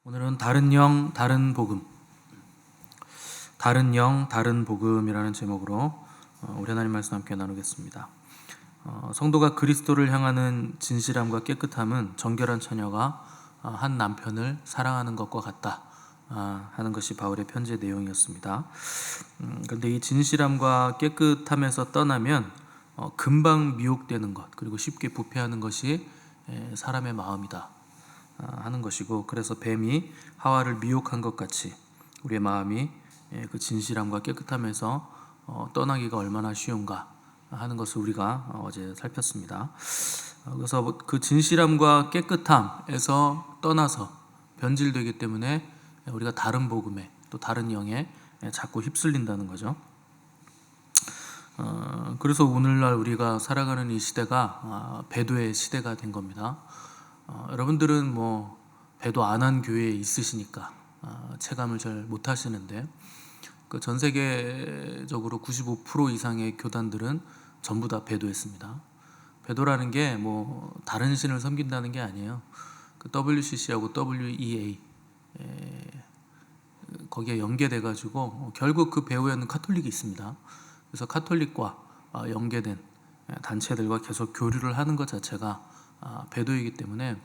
오늘은 다른 영, 다른 복음, 다른 영, 다른 복음이라는 제목으로 우리 하나님 말씀 함께 나누겠습니다. 성도가 그리스도를 향하는 진실함과 깨끗함은 정결한 처녀가 한 남편을 사랑하는 것과 같다 하는 것이 바울의 편지의 내용이었습니다. 그런데 이 진실함과 깨끗함에서 떠나면 금방 미혹되는 것, 그리고 쉽게 부패하는 것이 사람의 마음이다 하는 것이고, 그래서 뱀이 하와를 미혹한 것 같이 우리의 마음이 그 진실함과 깨끗함에서 떠나기가 얼마나 쉬운가 하는 것을 우리가 어제 살폈습니다. 그래서 그 진실함과 깨끗함에서 떠나서 변질되기 때문에 우리가 다른 복음에, 또 다른 영에 자꾸 휩쓸린다는 거죠. 그래서 오늘날 우리가 살아가는 이 시대가 배도의 시대가 된 겁니다. 여러분들은 뭐 배도 안 한 교회에 있으시니까 체감을 잘 못하시는데, 그 전 세계적으로 95% 이상의 교단들은 전부 다 배도했습니다. 배도라는 게 뭐 다른 신을 섬긴다는 게 아니에요. 그 WCC하고 WEA 거기에 연계돼 가지고 결국 그 배후에는 카톨릭이 있습니다. 그래서 카톨릭과 연계된 단체들과 계속 교류를 하는 것 자체가 배도이기 때문에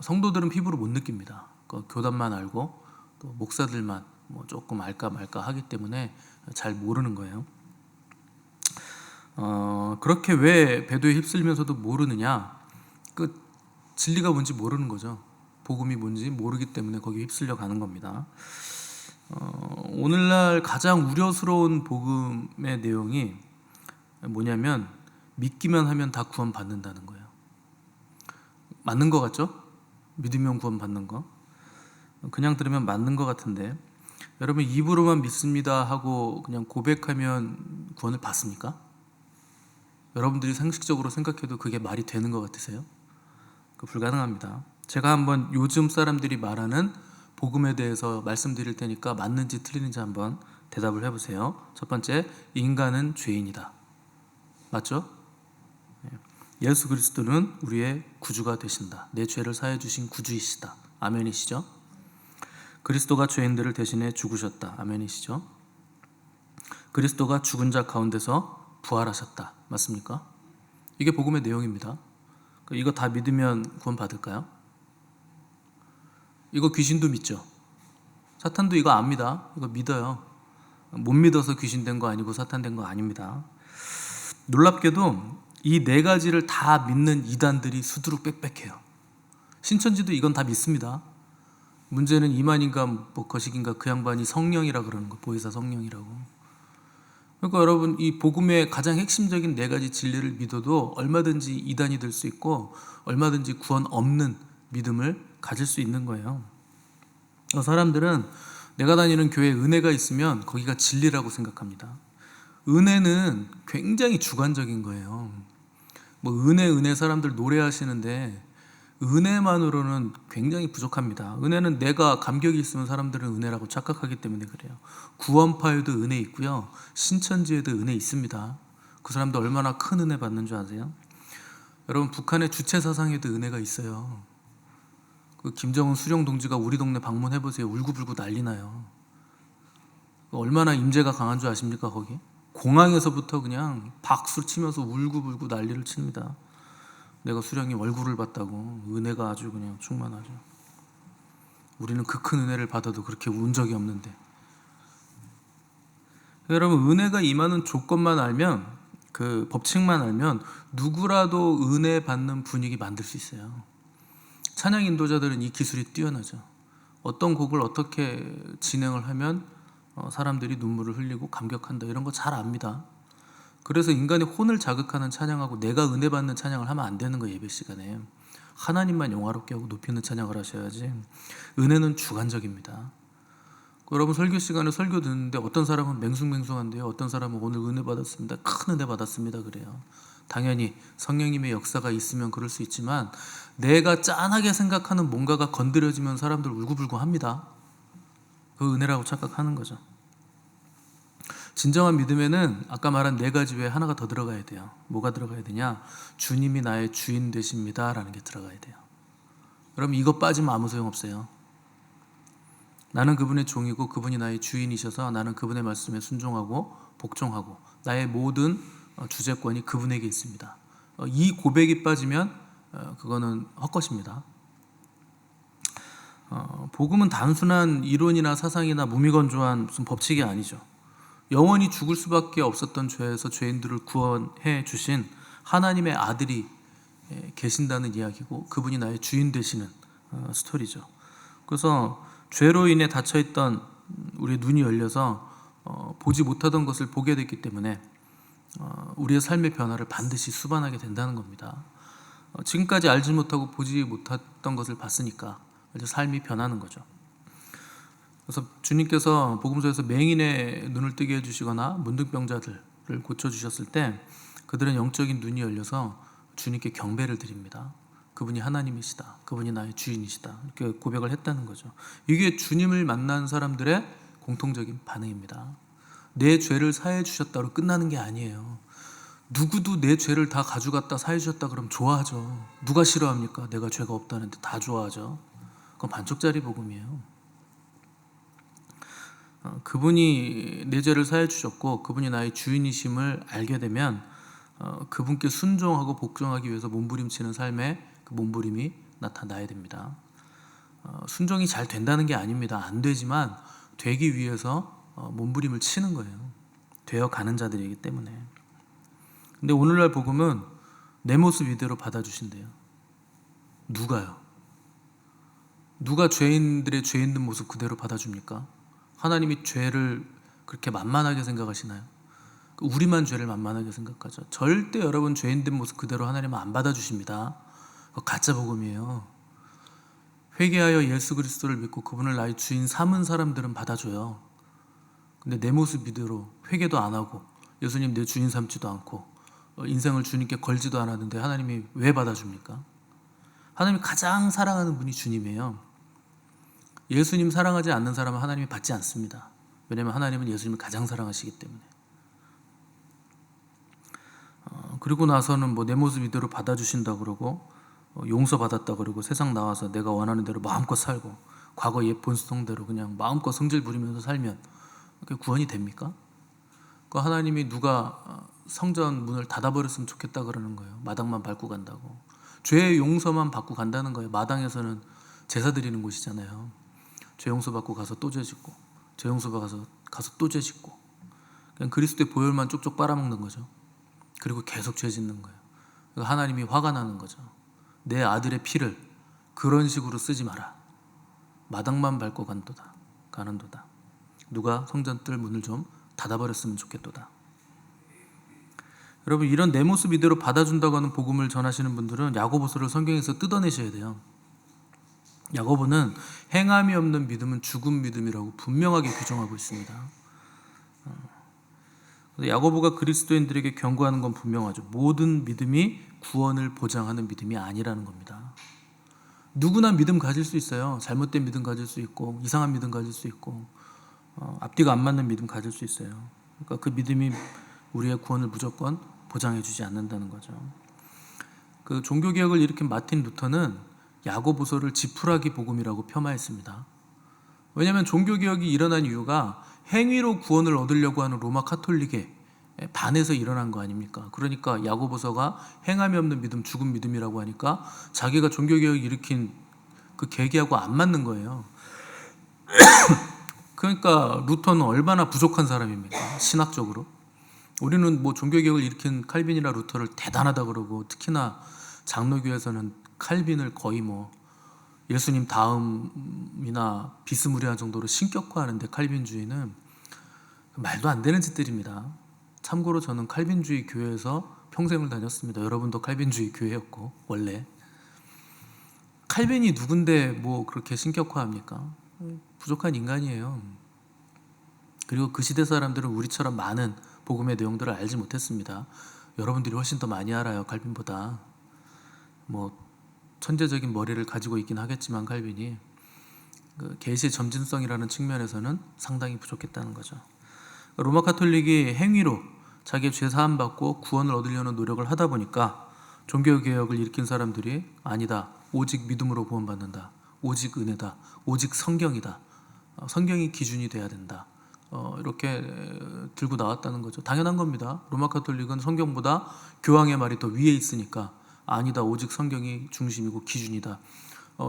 성도들은 피부로 못 느낍니다. 그 교단만 알고 또 목사들만 뭐 조금 알까 말까 하기 때문에 잘 모르는 거예요. 그렇게 왜 배도에 휩쓸면서도 모르느냐? 그 진리가 뭔지 모르는 거죠. 복음이 뭔지 모르기 때문에 거기에 휩쓸려 가는 겁니다. 오늘날 가장 우려스러운 복음의 내용이 뭐냐면, 믿기만 하면 다 구원 받는다는 거예요. 맞는 거 같죠? 믿으면 구원 받는 거. 그냥 들으면 맞는 거 같은데, 여러분 입으로만 믿습니다 하고 그냥 고백하면 구원을 받습니까? 여러분들이 상식적으로 생각해도 그게 말이 되는 것 같으세요? 불가능합니다. 제가 한번 요즘 사람들이 말하는 복음에 대해서 말씀드릴 테니까 맞는지 틀리는지 한번 대답을 해보세요. 첫 번째, 인간은 죄인이다. 맞죠? 예수 그리스도는 우리의 구주가 되신다. 내 죄를 사해 주신 구주이시다. 아멘이시죠? 그리스도가 죄인들을 대신해 죽으셨다. 아멘이시죠? 그리스도가 죽은 자 가운데서 부활하셨다. 맞습니까? 이게 복음의 내용입니다. 이거 다 믿으면 구원 받을까요? 이거 귀신도 믿죠? 사탄도 이거 압니다. 이거 믿어요. 못 믿어서 귀신 된 거 아니고 사탄 된 거 아닙니다. 놀랍게도 이 네 가지를 다 믿는 이단들이 수두룩 빽빽해요. 신천지도 이건 다 믿습니다. 문제는 이만인가 뭐 거식인가 그 양반이 성령이라 그러는 거, 보혜사 성령이라고. 그러니까 여러분, 이 복음의 가장 핵심적인 네 가지 진리를 믿어도 얼마든지 이단이 될 수 있고 얼마든지 구원 없는 믿음을 가질 수 있는 거예요. 사람들은 내가 다니는 교회에 은혜가 있으면 거기가 진리라고 생각합니다. 은혜는 굉장히 주관적인 거예요. 뭐 은혜 사람들 노래하시는데 은혜만으로는 굉장히 부족합니다. 은혜는 내가 감격이 있으면 사람들은 은혜라고 착각하기 때문에 그래요. 구원파에도 은혜 있고요, 신천지에도 은혜 있습니다. 그 사람들 얼마나 큰 은혜 받는 줄 아세요? 여러분, 북한의 주체사상에도 은혜가 있어요. 그 김정은 수령 동지가 우리 동네 방문해보세요. 울고불고 난리 나요. 얼마나 임재가 강한 줄 아십니까? 거기 공항에서부터 그냥 박수 치면서 울고불고 난리를 칩니다. 내가 수령이 얼굴을 봤다고. 은혜가 아주 그냥 충만하죠. 우리는 그 큰 은혜를 받아도 그렇게 운 적이 없는데. 여러분, 은혜가 임하는 조건만 알면, 그 법칙만 알면 누구라도 은혜 받는 분위기 만들 수 있어요. 찬양 인도자들은 이 기술이 뛰어나죠. 어떤 곡을 어떻게 진행을 하면 사람들이 눈물을 흘리고 감격한다, 이런 거 잘 압니다. 그래서 인간의 혼을 자극하는 찬양하고 내가 은혜 받는 찬양을 하면 안 되는 거예요. 예배 시간에 하나님만 영화롭게 하고 높이는 찬양을 하셔야지. 은혜는 주관적입니다. 여러분, 설교 시간에 설교 듣는데 어떤 사람은 맹숭맹숭한데요, 어떤 사람은 오늘 은혜 받았습니다, 큰 은혜 받았습니다 그래요. 당연히 성령님의 역사가 있으면 그럴 수 있지만, 내가 짠하게 생각하는 뭔가가 건드려지면 사람들 울고불고 합니다. 그 은혜라고 착각하는 거죠. 진정한 믿음에는 아까 말한 네 가지 외에 하나가 더 들어가야 돼요. 뭐가 들어가야 되냐? 주님이 나의 주인 되십니다 라는 게 들어가야 돼요. 여러분, 이거 빠지면 아무 소용없어요. 나는 그분의 종이고 그분이 나의 주인이셔서 나는 그분의 말씀에 순종하고 복종하고 나의 모든 주재권이 그분에게 있습니다. 이 고백이 빠지면 그거는 헛것입니다. 복음은 단순한 이론이나 사상이나 무미건조한 무슨 법칙이 아니죠. 영원히 죽을 수밖에 없었던 죄에서 죄인들을 구원해 주신 하나님의 아들이 계신다는 이야기고 그분이 나의 주인 되시는 스토리죠. 그래서 죄로 인해 닫혀있던 우리의 눈이 열려서 보지 못하던 것을 보게 됐기 때문에 우리의 삶의 변화를 반드시 수반하게 된다는 겁니다. 지금까지 알지 못하고 보지 못했던 것을 봤으니까 이제 삶이 변하는 거죠. 그래서 주님께서 복음서에서 맹인의 눈을 뜨게 해주시거나 문둥병자들을 고쳐주셨을 때 그들은 영적인 눈이 열려서 주님께 경배를 드립니다. 그분이 하나님이시다. 그분이 나의 주인이시다. 이렇게 고백을 했다는 거죠. 이게 주님을 만난 사람들의 공통적인 반응입니다. 내 죄를 사해 주셨다로 끝나는 게 아니에요. 누구도 내 죄를 다 가져갔다 사해 주셨다 그러면 좋아하죠. 누가 싫어합니까? 내가 죄가 없다는데 다 좋아하죠. 그건 반쪽짜리 복음이에요. 그분이 내 죄를 사해 주셨고 그분이 나의 주인이심을 알게 되면 그분께 순종하고 복종하기 위해서 몸부림치는 삶에 그 몸부림이 나타나야 됩니다. 순종이 잘 된다는 게 아닙니다. 안 되지만 되기 위해서 몸부림을 치는 거예요. 되어 가는 자들이기 때문에. 근데 오늘날 복음은 내 모습 이대로 받아주신대요. 누가요? 누가 죄인들의 죄 있는 모습 그대로 받아줍니까? 하나님이 죄를 그렇게 만만하게 생각하시나요? 우리만 죄를 만만하게 생각하죠. 절대 여러분 죄인된 모습 그대로 하나님은 안 받아주십니다. 가짜 복음이에요. 회개하여 예수 그리스도를 믿고 그분을 나의 주인 삼은 사람들은 받아줘요. 근데 내 모습 이대로 회개도 안 하고 예수님 내 주인 삼지도 않고 인생을 주님께 걸지도 않았는데 하나님이 왜 받아줍니까? 하나님이 가장 사랑하는 분이 주님이에요. 예수님 사랑하지 않는 사람은 하나님이 받지 않습니다. 왜냐하면 하나님은 예수님을 가장 사랑하시기 때문에. 그리고 나서는 뭐 내 모습 이대로 받아주신다 그러고 용서받았다 그러고 세상 나와서 내가 원하는 대로 마음껏 살고 과거 옛 본성대로 그냥 마음껏 성질 부리면서 살면 그게 구원이 됩니까? 그 하나님이 누가 성전 문을 닫아버렸으면 좋겠다 그러는 거예요. 마당만 밟고 간다고. 죄의 용서만 받고 간다는 거예요. 마당에서는 제사 드리는 곳이잖아요. 죄 용서 받고 가서 또 죄 짓고 죄 용서 받고 가서 또 죄 짓고 그냥 그리스도의 보혈만 쪽쪽 빨아먹는 거죠. 그리고 계속 죄 짓는 거예요. 그러니까 하나님이 화가 나는 거죠. 내 아들의 피를 그런 식으로 쓰지 마라. 마당만 밟고 가는도다. 누가 성전 뜰 문을 좀 닫아버렸으면 좋겠도다. 여러분 이런 내 모습 이대로 받아준다고 하는 복음을 전하시는 분들은 야고보서를 성경에서 뜯어내셔야 돼요. 야고보는 행함이 없는 믿음은 죽은 믿음이라고 분명하게 규정하고 있습니다. 야고보가 그리스도인들에게 경고하는 건 분명하죠. 모든 믿음이 구원을 보장하는 믿음이 아니라는 겁니다. 누구나 믿음 가질 수 있어요. 잘못된 믿음 가질 수 있고 이상한 믿음 가질 수 있고 앞뒤가 안 맞는 믿음 가질 수 있어요. 그러니까 그 믿음이 우리의 구원을 무조건 보장해 주지 않는다는 거죠. 그 종교개혁을 일으킨 마틴 루터는 야고보서를 지푸라기 복음이라고 폄하했습니다. 왜냐하면 종교개혁이 일어난 이유가 행위로 구원을 얻으려고 하는 로마 카톨릭에 반해서 일어난 거 아닙니까? 그러니까 야고보서가 행함이 없는 믿음, 죽은 믿음이라고 하니까 자기가 종교개혁을 일으킨 그 계기하고 안 맞는 거예요. 그러니까 루터는 얼마나 부족한 사람입니까? 신학적으로. 우리는 뭐 종교개혁을 일으킨 칼빈이나 루터를 대단하다 그러고 특히나 장로교에서는 칼빈을 거의 뭐 예수님 다음이나 비스무리한 정도로 신격화하는데 칼빈주의는 말도 안 되는 짓들입니다. 참고로 저는 칼빈주의 교회에서 평생을 다녔습니다. 여러분도 칼빈주의 교회였고 원래 칼빈이 누군데 뭐 그렇게 신격화합니까? 부족한 인간이에요. 그리고 그 시대 사람들은 우리처럼 많은 복음의 내용들을 알지 못했습니다. 여러분들이 훨씬 더 많이 알아요. 칼빈보다. 뭐 천재적인 머리를 가지고 있긴 하겠지만 칼빈이 그 계시의 점진성이라는 측면에서는 상당히 부족했다는 거죠. 로마 카톨릭이 행위로 자기의 죄 사함 받고 구원을 얻으려는 노력을 하다 보니까 종교개혁을 일으킨 사람들이 아니다. 오직 믿음으로 구원받는다. 오직 은혜다. 오직 성경이다. 성경이 기준이 돼야 된다. 이렇게 들고 나왔다는 거죠. 당연한 겁니다. 로마 가톨릭은 성경보다 교황의 말이 더 위에 있으니까 아니다. 오직 성경이 중심이고 기준이다.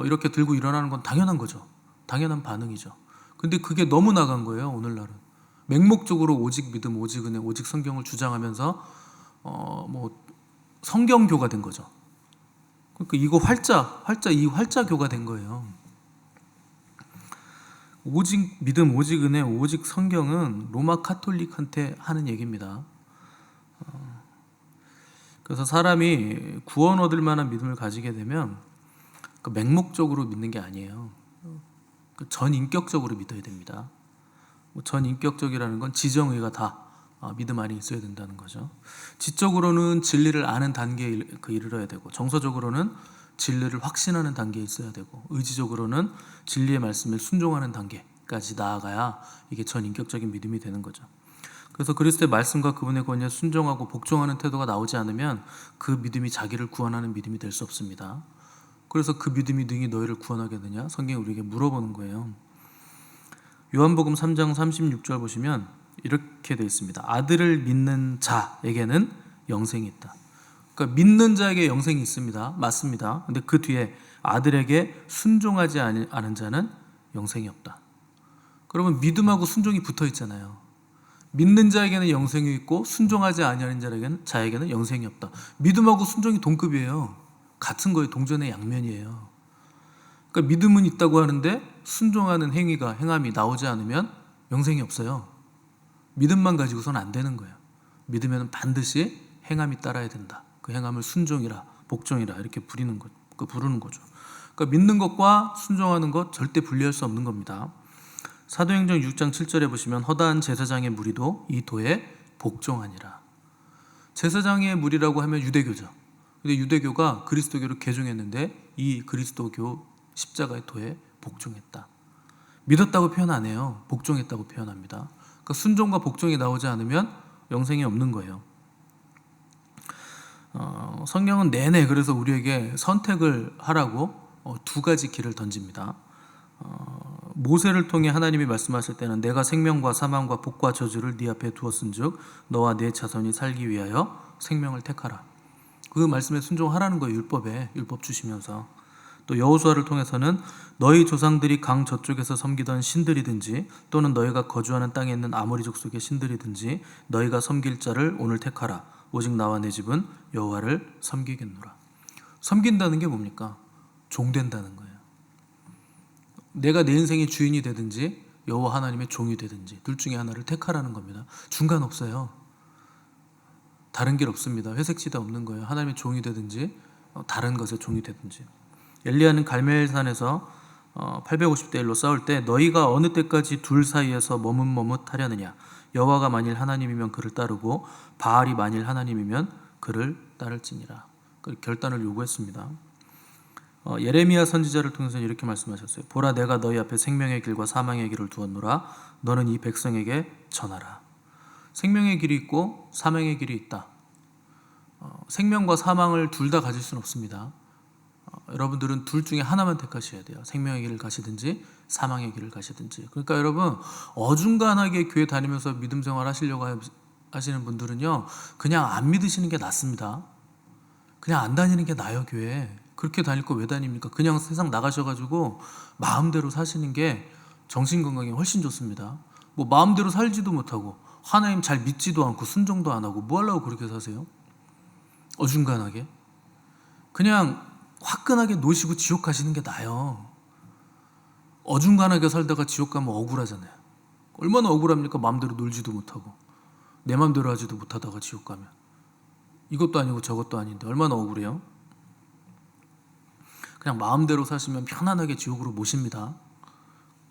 이렇게 들고 일어나는 건 당연한 거죠. 당연한 반응이죠. 근데 그게 너무 나간 거예요. 오늘날은 맹목적으로 오직 믿음, 오직 은혜, 오직 성경을 주장하면서 뭐 성경교가 된 거죠. 그러니까 이거 활자교가 된 거예요. 오직 믿음, 오직 은혜, 오직 성경은 로마 카톨릭한테 하는 얘기입니다. 그래서 사람이 구원 얻을 만한 믿음을 가지게 되면 그 맹목적으로 믿는 게 아니에요. 전인격적으로 믿어야 됩니다. 전인격적이라는 건 지정의가 다 믿음 안에 있어야 된다는 거죠. 지적으로는 진리를 아는 단계에 이르러야 되고, 정서적으로는 진리를 확신하는 단계에 있어야 되고, 의지적으로는 진리의 말씀을 순종하는 단계까지 나아가야 이게 전인격적인 믿음이 되는 거죠. 그래서 그리스도의 말씀과 그분의 권위에 순종하고 복종하는 태도가 나오지 않으면 그 믿음이 자기를 구원하는 믿음이 될 수 없습니다. 그래서 그 믿음이 능히 너희를 구원하겠느냐? 성경이 우리에게 물어보는 거예요. 요한복음 3장 36절 보시면 이렇게 되어 있습니다. 아들을 믿는 자에게는 영생이 있다. 그러니까 믿는 자에게 영생이 있습니다. 맞습니다. 근데 그 뒤에 아들에게 순종하지 않은 자는 영생이 없다. 그러면 믿음하고 순종이 붙어 있잖아요. 믿는 자에게는 영생이 있고 순종하지 아니하는 자에게는 영생이 없다. 믿음하고 순종이 동급이에요. 같은 거예요. 동전의 양면이에요. 그러니까 믿음은 있다고 하는데 순종하는 행함이 나오지 않으면 영생이 없어요. 믿음만 가지고서는 안 되는 거예요. 믿으면 반드시 행함이 따라야 된다. 그 행함을 순종이라 복종이라 이렇게 부르는 거죠. 그러니까 믿는 것과 순종하는 것 절대 분리할 수 없는 겁니다. 사도행전 6장 7절에 보시면 허다한 제사장의 무리도 이 도에 복종하니라. 제사장의 무리라고 하면 유대교죠. 근데 유대교가 그리스도교를 개종했는데 이 그리스도교 십자가의 도에 복종했다. 믿었다고 표현 안 해요. 복종했다고 표현합니다. 그러니까 순종과 복종이 나오지 않으면 영생이 없는 거예요. 성경은 내내 그래서 우리에게 선택을 하라고 두 가지 길을 던집니다. 모세를 통해 하나님이 말씀하실 때는 내가 생명과 사망과 복과 저주를 네 앞에 두었은즉 너와 네 자손이 살기 위하여 생명을 택하라. 그 말씀에 순종하라는 거예요. 율법 주시면서. 또 여호수아를 통해서는 너희 조상들이 강 저쪽에서 섬기던 신들이든지 또는 너희가 거주하는 땅에 있는 아모리 족속의 신들이든지 너희가 섬길 자를 오늘 택하라. 오직 나와 내 집은 여호와를 섬기겠노라. 섬긴다는 게 뭡니까? 종된다는 거예요. 내가 내 인생의 주인이 되든지 여호와 하나님의 종이 되든지 둘 중에 하나를 택하라는 겁니다. 중간 없어요. 다른 길 없습니다. 회색지대 없는 거예요. 하나님의 종이 되든지 다른 것의 종이 되든지. 엘리야는 갈멜산에서 850대 1로 싸울 때 너희가 어느 때까지 둘 사이에서 머뭇머뭇하려느냐. 여호와가 만일 하나님이면 그를 따르고 바알이 만일 하나님이면 그를 따를지니라. 그 결단을 요구했습니다. 예레미야 선지자를 통해서 이렇게 말씀하셨어요. 보라 내가 너희 앞에 생명의 길과 사망의 길을 두었노라. 너는 이 백성에게 전하라. 생명의 길이 있고 사망의 길이 있다. 생명과 사망을 둘 다 가질 수는 없습니다. 여러분들은 둘 중에 하나만 택하셔야 돼요. 생명의 길을 가시든지 사망의 길을 가시든지. 그러니까 여러분 어중간하게 교회 다니면서 믿음 생활 하시려고 하시는 분들은요, 그냥 안 믿으시는 게 낫습니다. 그냥 안 다니는 게 나아요. 교회 그렇게 다닐 거 왜 다닙니까? 그냥 세상 나가셔가지고 마음대로 사시는 게 정신건강에 훨씬 좋습니다. 뭐 마음대로 살지도 못하고 하나님 잘 믿지도 않고 순종도 안 하고 뭐 하려고 그렇게 사세요? 어중간하게 그냥 화끈하게 노시고 지옥 가시는 게 나아요. 어중간하게 살다가 지옥 가면 억울하잖아요. 얼마나 억울합니까? 마음대로 놀지도 못하고 내 마음대로 하지도 못하다가 지옥 가면 이것도 아니고 저것도 아닌데 얼마나 억울해요? 그냥 마음대로 사시면 편안하게 지옥으로 모십니다.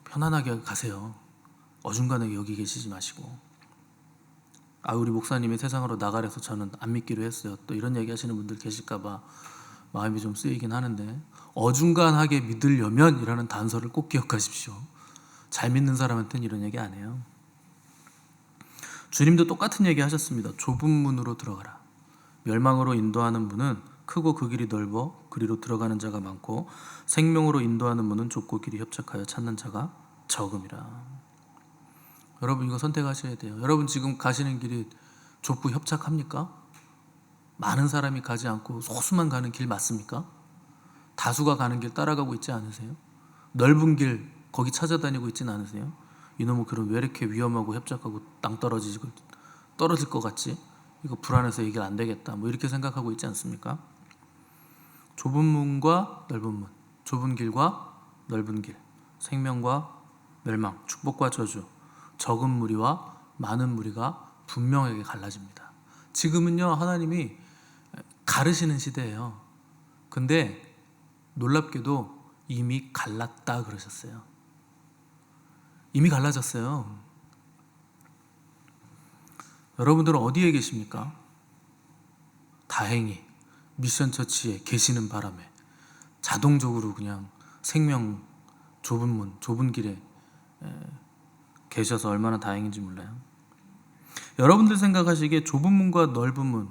편안하게 가세요. 어중간하게 여기 계시지 마시고. 우리 목사님이 세상으로 나가래서 저는 안 믿기로 했어요. 또 이런 얘기 하시는 분들 계실까봐 마음이 좀 쓰이긴 하는데, 어중간하게 믿으려면 이라는 단서를 꼭 기억하십시오. 잘 믿는 사람한테는 이런 얘기 안 해요. 주님도 똑같은 얘기 하셨습니다. 좁은 문으로 들어가라. 멸망으로 인도하는 문은 크고 그 길이 넓어 그리로 들어가는 자가 많고 생명으로 인도하는 문은 좁고 길이 협착하여 찾는 자가 적음이라. 여러분 이거 선택하셔야 돼요. 여러분 지금 가시는 길이 좁고 협착합니까? 많은 사람이 가지 않고 소수만 가는 길 맞습니까? 다수가 가는 길 따라가고 있지 않으세요? 넓은 길 거기 찾아다니고 있지는 않으세요? 이놈의 길은 왜 이렇게 위험하고 협착하고 떨어질 것 같지? 이거 불안해서 이 길 안 되겠다. 뭐 이렇게 생각하고 있지 않습니까? 좁은 문과 넓은 문, 좁은 길과 넓은 길, 생명과 멸망, 축복과 저주, 적은 무리와 많은 무리가 분명하게 갈라집니다. 지금은요 하나님이 가르시는 시대예요. 근데 놀랍게도 이미 갈랐다 그러셨어요. 이미 갈라졌어요. 여러분들은 어디에 계십니까? 다행히 미션 처치에 계시는 바람에 자동적으로 그냥 생명 좁은 문, 좁은 길에 계셔서 얼마나 다행인지 몰라요. 여러분들 생각하시기에 좁은 문과 넓은 문,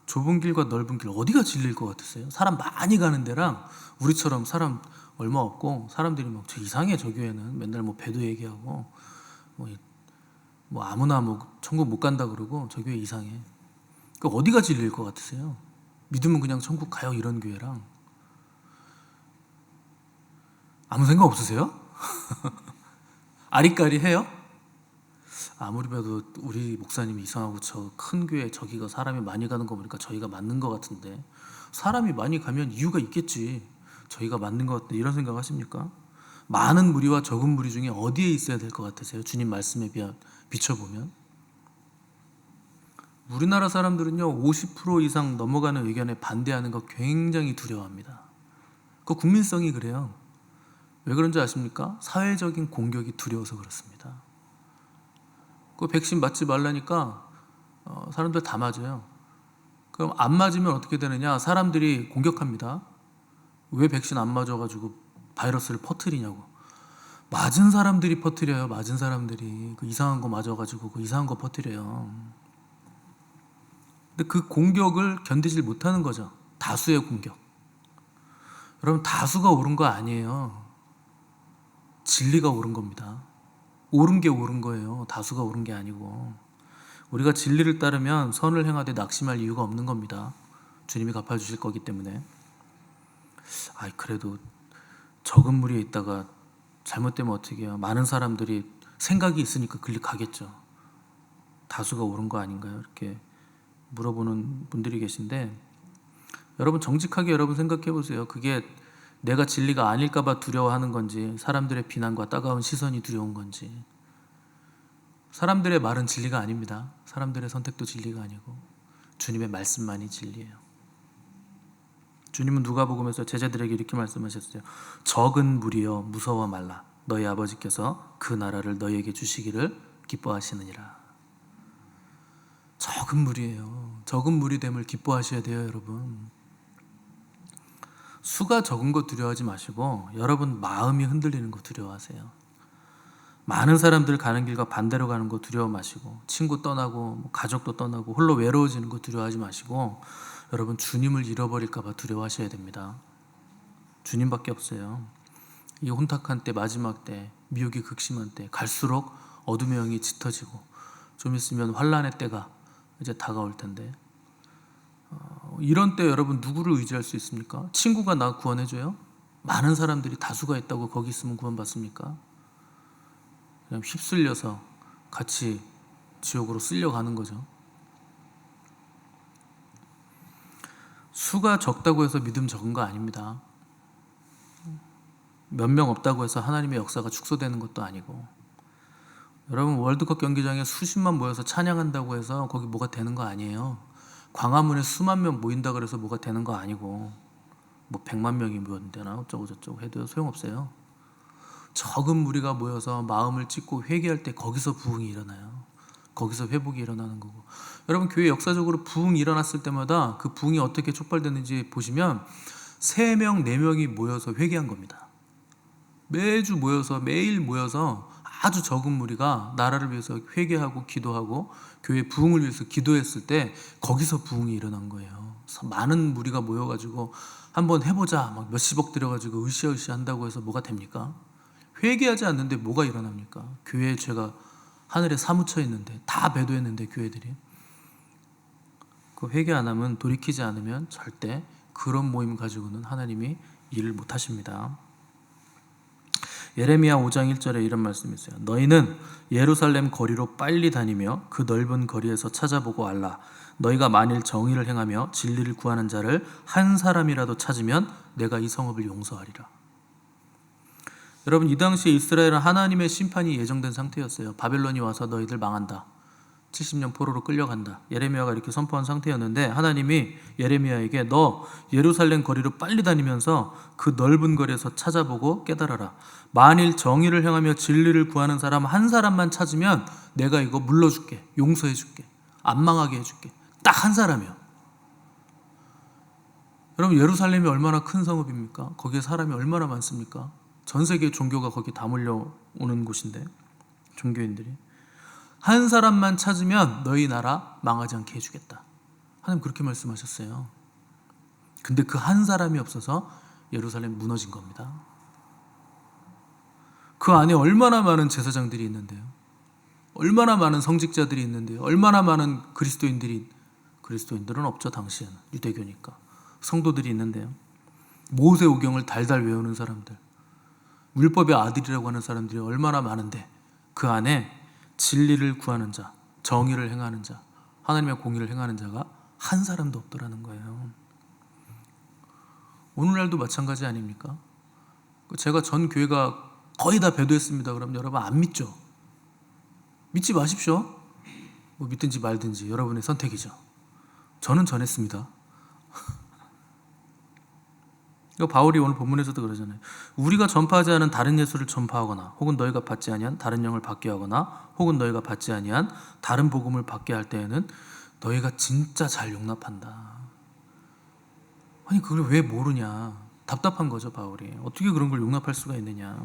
좁은 길과 넓은 길 어디가 진리일 것 같으세요? 사람 많이 가는 데랑 우리처럼 사람 얼마 없고 사람들이 막 저 이상해 저 교회는 맨날 뭐 배도 얘기하고 뭐 아무나 뭐 천국 못 간다 그러고 저 교회 이상해. 그 어디가 진리일 것 같으세요? 믿으면 그냥 천국 가요 이런 교회랑 아무 생각 없으세요? 아리까리해요? 아무리 봐도 우리 목사님이 이상하고 저 큰 교회 저기가 사람이 많이 가는 거 보니까 저희가 맞는 것 같은데 사람이 많이 가면 이유가 있겠지. 저희가 맞는 것 같다 이런 생각 하십니까? 많은 무리와 적은 무리 중에 어디에 있어야 될 것 같으세요? 주님 말씀에 비춰보면 우리나라 사람들은요 50% 이상 넘어가는 의견에 반대하는 거 굉장히 두려워합니다. 그 국민성이 그래요. 왜 그런지 아십니까? 사회적인 공격이 두려워서 그렇습니다. 그 백신 맞지 말라니까 사람들 다 맞아요. 그럼 안 맞으면 어떻게 되느냐? 사람들이 공격합니다. 왜 백신 안 맞아가지고 바이러스를 퍼뜨리냐고. 맞은 사람들이 퍼뜨려요. 맞은 사람들이 그 이상한 거 맞아가지고 그 이상한 거 퍼뜨려요. 근데 그 공격을 견디질 못하는 거죠. 다수의 공격. 여러분 다수가 옳은 거 아니에요. 진리가 옳은 겁니다. 옳은 게 옳은 거예요. 다수가 옳은 게 아니고. 우리가 진리를 따르면 선을 행하되 낙심할 이유가 없는 겁니다. 주님이 갚아주실 거기 때문에. 그래도 적은 무리에 있다가 잘못되면 어떻게 해요? 많은 사람들이 생각이 있으니까 가겠죠. 다수가 옳은 거 아닌가요? 이렇게 물어보는 분들이 계신데 여러분 정직하게 여러분 생각해 보세요. 그게 내가 진리가 아닐까 봐 두려워하는 건지 사람들의 비난과 따가운 시선이 두려운 건지. 사람들의 말은 진리가 아닙니다. 사람들의 선택도 진리가 아니고 주님의 말씀만이 진리예요. 주님은 누가복음에서 제자들에게 이렇게 말씀하셨어요. 적은 무리여 무서워 말라. 너희 아버지께서 그 나라를 너희에게 주시기를 기뻐하시느니라. 적은 무리예요. 적은 무리됨을 기뻐하셔야 돼요, 여러분. 수가 적은 거 두려워하지 마시고 여러분 마음이 흔들리는 거 두려워하세요. 많은 사람들 가는 길과 반대로 가는 거 두려워 마시고 친구 떠나고 가족도 떠나고 홀로 외로워지는 거 두려워하지 마시고 여러분 주님을 잃어버릴까 봐 두려워하셔야 됩니다. 주님밖에 없어요. 이 혼탁한 때 마지막 때 미혹이 극심한 때 갈수록 어둠의 영이 짙어지고 좀 있으면 환난의 때가 이제 다가올 텐데 이런 때 여러분 누구를 의지할 수 있습니까? 친구가 나 구원해줘요? 많은 사람들이 다수가 있다고 거기 있으면 구원받습니까? 그냥 휩쓸려서 같이 지옥으로 쓸려가는 거죠. 수가 적다고 해서 믿음 적은 거 아닙니다. 몇 명 없다고 해서 하나님의 역사가 축소되는 것도 아니고 여러분 월드컵 경기장에 수십만 모여서 찬양한다고 해서 거기 뭐가 되는 거 아니에요. 광화문에 수만 명 모인다 그래서 뭐가 되는 거 아니고 뭐 100만 명이 모였는데나 어쩌고 저쩌고 해도 소용없어요. 적은 무리가 모여서 마음을 찢고 회개할 때 거기서 부흥이 일어나요. 거기서 회복이 일어나는 거고 여러분 교회 역사적으로 부흥이 일어났을 때마다 그 부흥이 어떻게 촉발됐는지 보시면 3명, 4명이 모여서 회개한 겁니다. 매주 모여서 매일 모여서 아주 적은 무리가 나라를 위해서 회개하고 기도하고 교회 부흥을 위해서 기도했을 때 거기서 부흥이 일어난 거예요. 많은 무리가 모여가지고 한번 해보자 막 몇십억 들여가지고 으쌰으쌰 한다고 해서 뭐가 됩니까? 회개하지 않는데 뭐가 일어납니까? 교회의 죄가 하늘에 사무쳐 있는데, 다 배도했는데 교회들이. 그 회개 안 하면, 돌이키지 않으면 절대 그런 모임 가지고는 하나님이 일을 못 하십니다. 예레미야 5장 1절에 이런 말씀이 있어요. 너희는 예루살렘 거리로 빨리 다니며 그 넓은 거리에서 찾아보고 알라. 너희가 만일 정의를 행하며 진리를 구하는 자를 한 사람이라도 찾으면 내가 이 성읍을 용서하리라. 여러분, 이 당시에 이스라엘은 하나님의 심판이 예정된 상태였어요. 바벨론이 와서 너희들 망한다. 70년 포로로 끌려간다. 예레미야가 이렇게 선포한 상태였는데 하나님이 예레미야에게 너 예루살렘 거리로 빨리 다니면서 그 넓은 거리에서 찾아보고 깨달아라. 만일 정의를 행하며 진리를 구하는 사람 한 사람만 찾으면 내가 이거 물러줄게. 용서해줄게. 안 망하게 해줄게. 딱 한 사람이요. 여러분, 예루살렘이 얼마나 큰 성읍입니까? 거기에 사람이 얼마나 많습니까? 전 세계 종교가 거기 다 몰려오는 곳인데, 종교인들이. 한 사람만 찾으면 너희 나라 망하지 않게 해주겠다. 하나님 그렇게 말씀하셨어요. 근데 그 한 사람이 없어서 예루살렘 무너진 겁니다. 그 안에 얼마나 많은 제사장들이 있는데요. 얼마나 많은 성직자들이 있는데요. 얼마나 많은 그리스도인들은 없죠. 당시에는 유대교니까. 성도들이 있는데요. 모세오경을 달달 외우는 사람들, 율법의 아들이라고 하는 사람들이 얼마나 많은데 그 안에 진리를 구하는 자, 정의를 행하는 자, 하나님의 공의를 행하는 자가 한 사람도 없더라는 거예요. 오늘날도 마찬가지 아닙니까? 제가 전 교회가 거의 다 배도했습니다. 그럼 여러분 안 믿죠? 믿지 마십시오. 뭐 믿든지 말든지 여러분의 선택이죠. 저는 전했습니다. 바울이 오늘 본문에서도 그러잖아요. 우리가 전파하지 않은 다른 예수를 전파하거나 혹은 너희가 받지 아니한 다른 영을 받게 하거나 혹은 너희가 받지 아니한 다른 복음을 받게 할 때에는 너희가 진짜 잘 용납한다. 아니 그걸 왜 모르냐. 답답한 거죠. 바울이. 어떻게 그런 걸 용납할 수가 있느냐.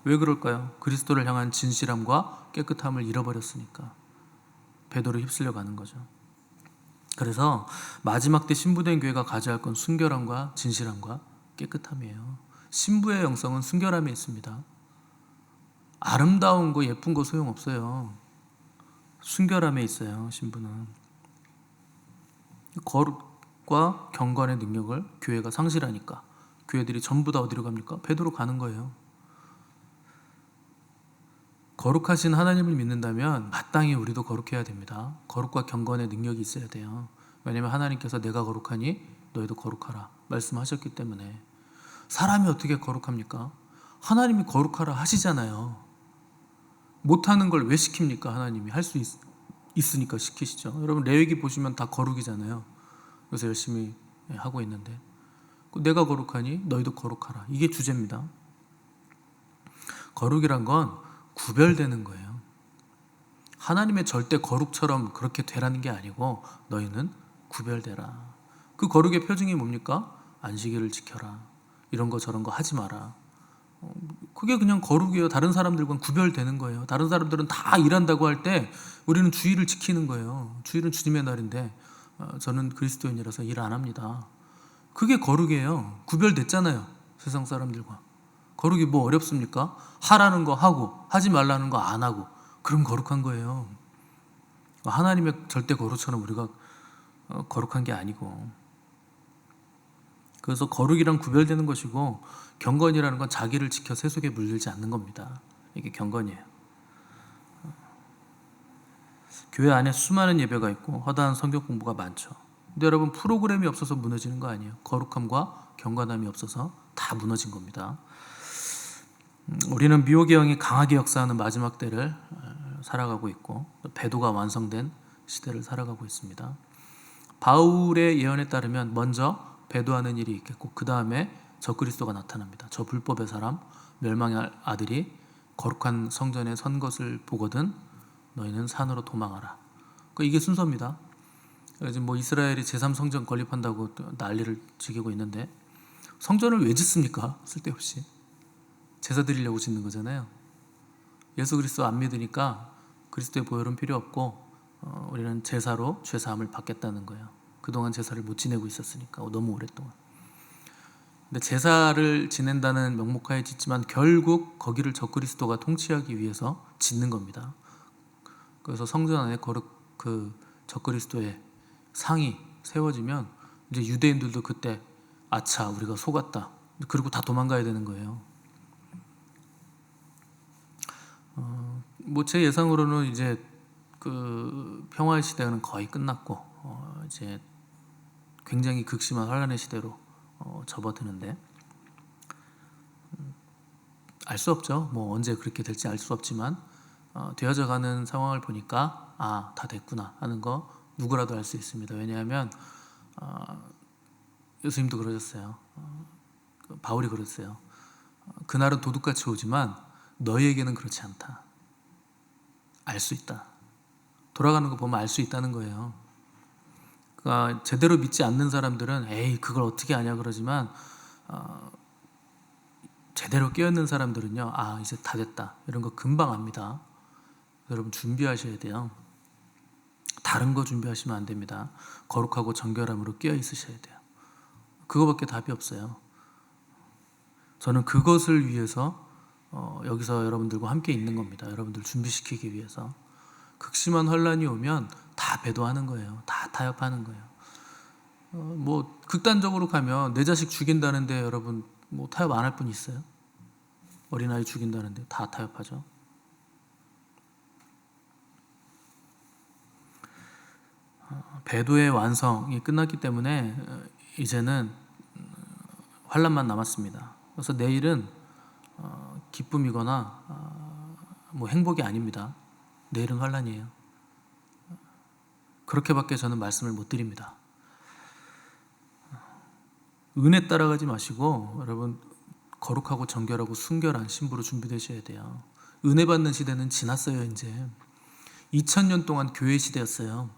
왜 그럴까요? 그리스도를 향한 진실함과 깨끗함을 잃어버렸으니까. 배도로 휩쓸려 가는 거죠. 그래서 마지막 때 신부된 교회가 가져야 할 건 순결함과 진실함과 깨끗함이에요. 신부의 영성은 순결함에 있습니다. 아름다운 거 예쁜 거 소용없어요. 순결함에 있어요. 신부는. 거룩과 경건의 능력을 교회가 상실하니까 교회들이 전부 다 어디로 갑니까? 베드로 가는 거예요. 거룩하신 하나님을 믿는다면 마땅히 우리도 거룩해야 됩니다. 거룩과 경건의 능력이 있어야 돼요. 왜냐하면 하나님께서 내가 거룩하니 너희도 거룩하라 말씀하셨기 때문에. 사람이 어떻게 거룩합니까? 하나님이 거룩하라 하시잖아요. 못하는 걸 왜 시킵니까? 하나님이 할 수 있으니까 시키시죠. 여러분 레위기 보시면 다 거룩이잖아요. 그래서 열심히 하고 있는데 내가 거룩하니 너희도 거룩하라. 이게 주제입니다. 거룩이란 건 구별되는 거예요. 하나님의 절대 거룩처럼 그렇게 되라는 게 아니고 너희는 구별되라. 그 거룩의 표징이 뭡니까? 안식일을 지켜라. 이런 거 저런 거 하지 마라. 그게 그냥 거룩이에요. 다른 사람들과는 구별되는 거예요. 다른 사람들은 다 일한다고 할 때 우리는 주일을 지키는 거예요. 주일은 주님의 날인데 저는 그리스도인이라서 일 안 합니다. 그게 거룩이에요. 구별됐잖아요. 세상 사람들과. 거룩이 뭐 어렵습니까? 하라는 거 하고 하지 말라는 거 안 하고 그럼 거룩한 거예요. 하나님의 절대 거룩처럼 우리가 거룩한 게 아니고. 그래서 거룩이랑 구별되는 것이고 경건이라는 건 자기를 지켜 세속에 물들지 않는 겁니다. 이게 경건이에요. 교회 안에 수많은 예배가 있고 허다한 성경 공부가 많죠. 근데 여러분 프로그램이 없어서 무너지는 거 아니에요. 거룩함과 경건함이 없어서 다 무너진 겁니다. 우리는 미혹의 영이 강하게 역사하는 마지막 때를 살아가고 있고 배도가 완성된 시대를 살아가고 있습니다. 바울의 예언에 따르면 먼저 배도하는 일이 있겠고 그 다음에 적그리스도가 나타납니다. 저 불법의 사람, 멸망의 아들이 거룩한 성전에 선 것을 보거든 너희는 산으로 도망하라. 이게 순서입니다. 지금 뭐 이스라엘이 제3성전 건립한다고 난리를 지기고 있는데 성전을 왜 짓습니까? 쓸데없이. 제사 드리려고 짓는 거잖아요. 예수 그리스도 안 믿으니까 그리스도의 보혈은 필요 없고 우리는 제사로 죄사함을 받겠다는 거예요. 그동안 제사를 못 지내고 있었으니까 너무 오랫동안. 근데 제사를 지낸다는 명목하에 짓지만 결국 거기를 적그리스도가 통치하기 위해서 짓는 겁니다. 그래서 성전 안에 거룩 그 적그리스도의 상이 세워지면 이제 유대인들도 그때 아차 우리가 속았다. 그리고 다 도망가야 되는 거예요. 뭐 제 예상으로는 이제 그 평화의 시대는 거의 끝났고 이제 굉장히 극심한 환란의 시대로 접어드는데 알 수 없죠. 뭐 언제 그렇게 될지 알 수 없지만 되어져가는 상황을 보니까 다 됐구나 하는 거 누구라도 알 수 있습니다. 왜냐하면 예수님도 그러셨어요. 바울이 그랬어요. 그날은 도둑같이 오지만 너희에게는 그렇지 않다. 알 수 있다. 돌아가는 거 보면 알 수 있다는 거예요. 그러니까 제대로 믿지 않는 사람들은 에이 그걸 어떻게 아냐 그러지만 제대로 깨어있는 사람들은요 이제 다 됐다 이런 거 금방 압니다. 여러분 준비하셔야 돼요. 다른 거 준비하시면 안 됩니다. 거룩하고 정결함으로 깨어 있으셔야 돼요. 그거밖에 답이 없어요. 저는 그것을 위해서 여기서 여러분들과 함께 있는 겁니다. 여러분들 준비시키기 위해서. 극심한 환란이 오면 다 배도하는 거예요. 다 타협하는 거예요. 뭐 극단적으로 가면 내 자식 죽인다는데 여러분 뭐 타협 안 할 분 있어요? 어린아이 죽인다는데 다 타협하죠. 배도의 완성이 끝났기 때문에 이제는 환란만 남았습니다. 그래서 내일은 기쁨이거나 뭐 행복이 아닙니다. 내일은 환란이에요. 그렇게밖에 저는 말씀을 못 드립니다. 은혜 따라가지 마시고 여러분 거룩하고 정결하고 순결한 신부로 준비되셔야 돼요. 은혜 받는 시대는 지났어요. 이제 2000년 동안 교회 시대였어요.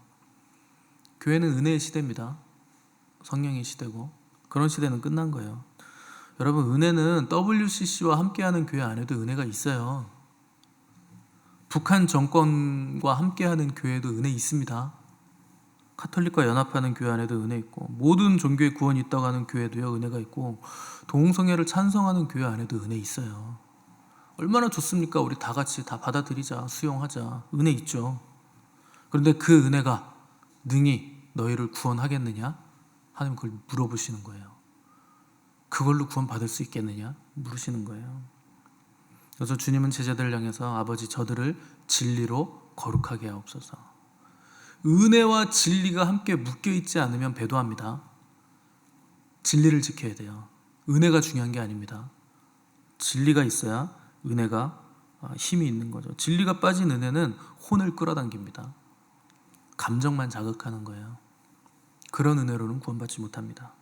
교회는 은혜의 시대입니다. 성령의 시대고 그런 시대는 끝난 거예요. 여러분 은혜는 WCC와 함께하는 교회 안에도 은혜가 있어요. 북한 정권과 함께하는 교회도 은혜 있습니다. 카톨릭과 연합하는 교회 안에도 은혜 있고 모든 종교의 구원이 있다고 하는 교회도요 은혜가 있고 동성애를 찬성하는 교회 안에도 은혜 있어요. 얼마나 좋습니까? 우리 다 같이 다 받아들이자, 수용하자. 은혜 있죠. 그런데 그 은혜가 능히 너희를 구원하겠느냐? 하나님 그걸 물어보시는 거예요. 그걸로 구원받을 수 있겠느냐? 물으시는 거예요. 그래서 주님은 제자들을 향해서 아버지 저들을 진리로 거룩하게 하옵소서. 은혜와 진리가 함께 묶여있지 않으면 배도합니다. 진리를 지켜야 돼요. 은혜가 중요한 게 아닙니다. 진리가 있어야 은혜가 힘이 있는 거죠. 진리가 빠진 은혜는 혼을 끌어당깁니다. 감정만 자극하는 거예요. 그런 은혜로는 구원받지 못합니다.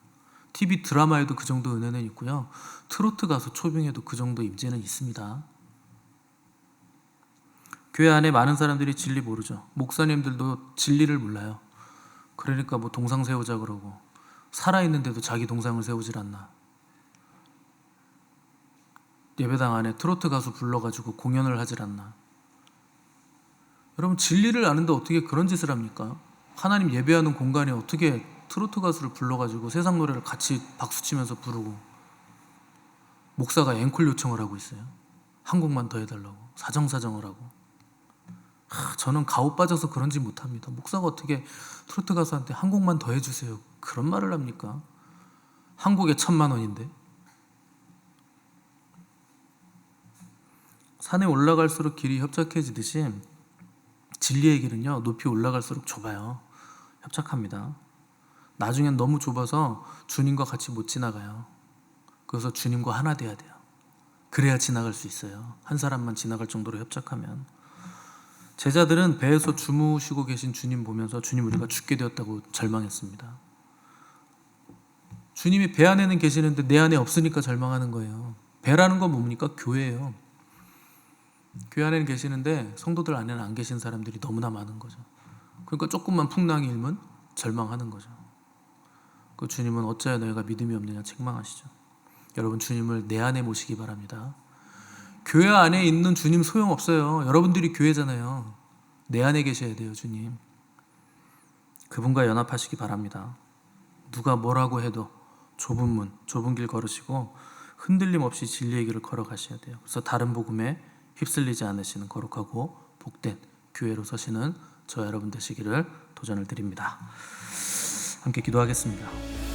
TV 드라마에도 그 정도 은혜는 있고요. 트로트 가수 초빙에도 그 정도 임재는 있습니다. 교회 안에 많은 사람들이 진리 모르죠. 목사님들도 진리를 몰라요. 그러니까 뭐 동상 세우자 그러고 살아있는데도 자기 동상을 세우질 않나. 예배당 안에 트로트 가수 불러가지고 공연을 하질 않나. 여러분 진리를 아는데 어떻게 그런 짓을 합니까? 하나님 예배하는 공간에 어떻게 트로트 가수를 불러가지고 세상 노래를 같이 박수치면서 부르고 목사가 앵콜 요청을 하고 있어요. 한 곡만 더 해달라고 사정사정을 하고. 저는 가오 빠져서 그런지 못합니다. 목사가 어떻게 트로트 가수한테 한 곡만 더 해주세요 그런 말을 합니까? 한 곡에 1000,000원인데. 산에 올라갈수록 길이 협착해지듯이 진리의 길은요 높이 올라갈수록 좁아요. 협착합니다. 나중엔 너무 좁아서 주님과 같이 못 지나가요. 그래서 주님과 하나 돼야 돼요. 그래야 지나갈 수 있어요. 한 사람만 지나갈 정도로 협착하면. 제자들은 배에서 주무시고 계신 주님 보면서 주님 우리가 죽게 되었다고 절망했습니다. 주님이 배 안에는 계시는데 내 안에 없으니까 절망하는 거예요. 배라는 건 뭡니까? 교회예요. 교회 안에는 계시는데 성도들 안에는 안 계신 사람들이 너무나 많은 거죠. 그러니까 조금만 풍랑이 일면 절망하는 거죠. 그 주님은 어찌하여 너희가 믿음이 없느냐 책망하시죠. 여러분 주님을 내 안에 모시기 바랍니다. 교회 안에 있는 주님 소용없어요. 여러분들이 교회잖아요. 내 안에 계셔야 돼요. 주님. 그분과 연합하시기 바랍니다. 누가 뭐라고 해도 좁은 문, 좁은 길 걸으시고 흔들림 없이 진리의 길을 걸어가셔야 돼요. 그래서 다른 복음에 휩쓸리지 않으시는 거룩하고 복된 교회로 서시는 저 여러분 되시기를 도전을 드립니다. 함께 기도하겠습니다.